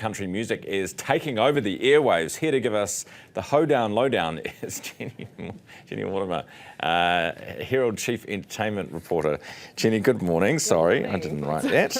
country music is taking over the airwaves. Here to give us the hoedown lowdown is Jenni Mortimer, Herald Chief Entertainment Reporter. Jenni, good morning. Sorry, I didn't write that.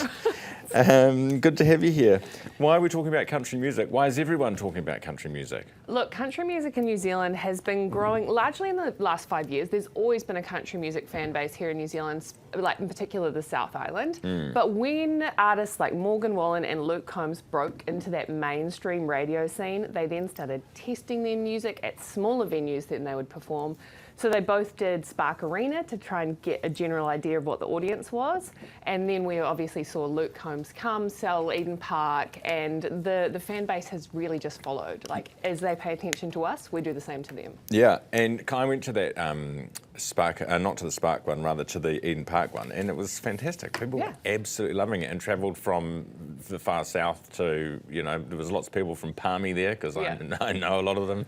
Good to have you here. Why are we talking about country music? Why is everyone talking about country music? Look, country music in New Zealand has been growing largely in the last 5 years. There's always been a country music fan base here in New Zealand, like in particular the South Island. But when artists like Morgan Wallen and Luke Combs broke into that mainstream radio scene, they then started testing their music at smaller venues than they would perform. So they both did Spark Arena to try and get a general idea of what the audience was. And then we obviously saw Luke Combs come, sell Eden Park, and the fan base has really just followed. Like, as they pay attention to us, we do the same to them. Yeah, and I went to that Spark, not to the Spark one, rather to the Eden Park one, and it was fantastic. People were absolutely loving it and travelled from the far south to, there was lots of people from Palmy there, because I know a lot of them.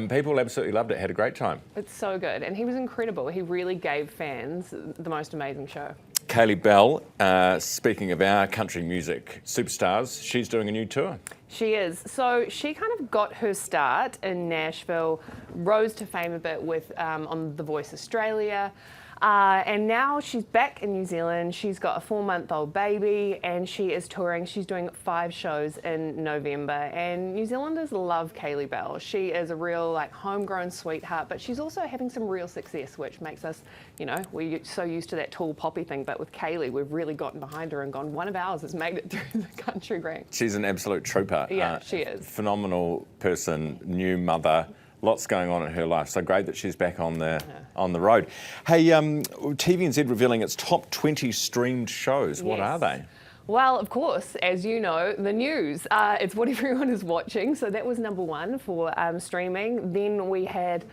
People absolutely loved it, had a great time. It's so good, and he was incredible. He really gave fans the most amazing show. Kaylee Bell, speaking of our country music superstars, she's doing a new tour. She is. So she kind of got her start in Nashville, rose to fame a bit with on The Voice Australia, and now she's back in New Zealand. She's got a 4-month-old baby, and she is touring. She's doing 5 shows in November, and New Zealanders love Kaylee Bell. She is a real homegrown sweetheart, but she's also having some real success, which makes us, we're so used to that tall poppy thing, but with Kaylee, we've really gotten behind her and gone, one of ours has made it through the country ranks. She's an absolute trooper. Yeah, she is. Phenomenal person, new mother. Lots going on in her life. So great that she's back on the road. Hey, TVNZ revealing its top 20 streamed shows. What are they? Well, of course, as you know, the news. It's what everyone is watching. So that was number 1 for streaming. Then we had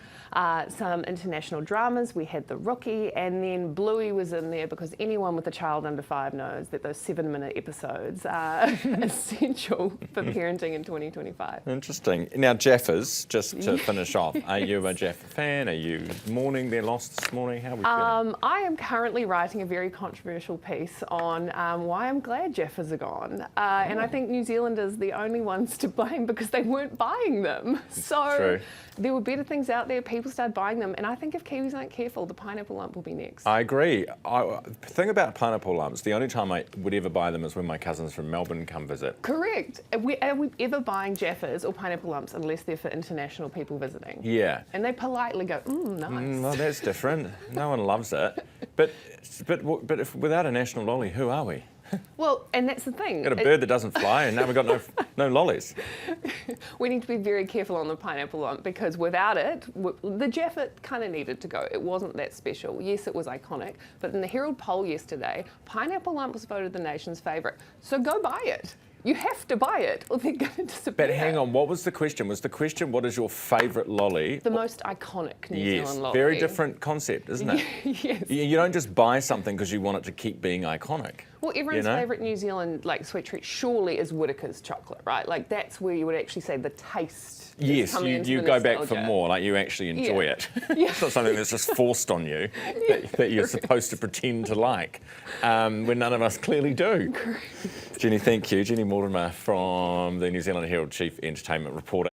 some international dramas. We had The Rookie, and then Bluey was in there because anyone with a child under 5 knows that those 7-minute episodes are essential for parenting in 2025. Interesting. Now, Jaffas, just to finish off, are you a Jaffa fan? Are you mourning their loss this morning? How are we feeling? I am currently writing a very controversial piece on why I'm glad Jaffas are gone. And I think New Zealand is the only ones to blame because they weren't buying them. So there were better things out there. People started buying them. And I think if Kiwis aren't careful, the pineapple lump will be next. I agree. The thing about pineapple lumps, the only time I would ever buy them is when my cousins from Melbourne come visit. Correct. Are we ever buying Jaffas or pineapple lumps unless they're for international people visiting? Yeah. And they politely go, nice. Well, that's different. No one loves it. But if without a national lolly, who are we? Well, and that's the thing. Got a bird that doesn't fly, and now we've got no lollies. We need to be very careful on the pineapple lump because without it, the Jaffa kind of needed to go. It wasn't that special. Yes, it was iconic, but in the Herald poll yesterday, pineapple lump was voted the nation's favourite. So go buy it. You have to buy it or they're going to disappear. But hang on, what was the question? Was the question, what is your favourite lolly? The most iconic New Zealand lolly. Very different concept, isn't it? Yes. You don't just buy something because you want it to keep being iconic. Well, everyone's favourite New Zealand sweet treat surely is Whittaker's chocolate, right? That's where you would actually say the taste. Yes, you go back for more, you actually enjoy it. It's not something that's just forced on you that you're supposed to pretend to like, when none of us clearly do. Jenni, thank you. Jenni Mortimer from the New Zealand Herald Chief Entertainment Reporter.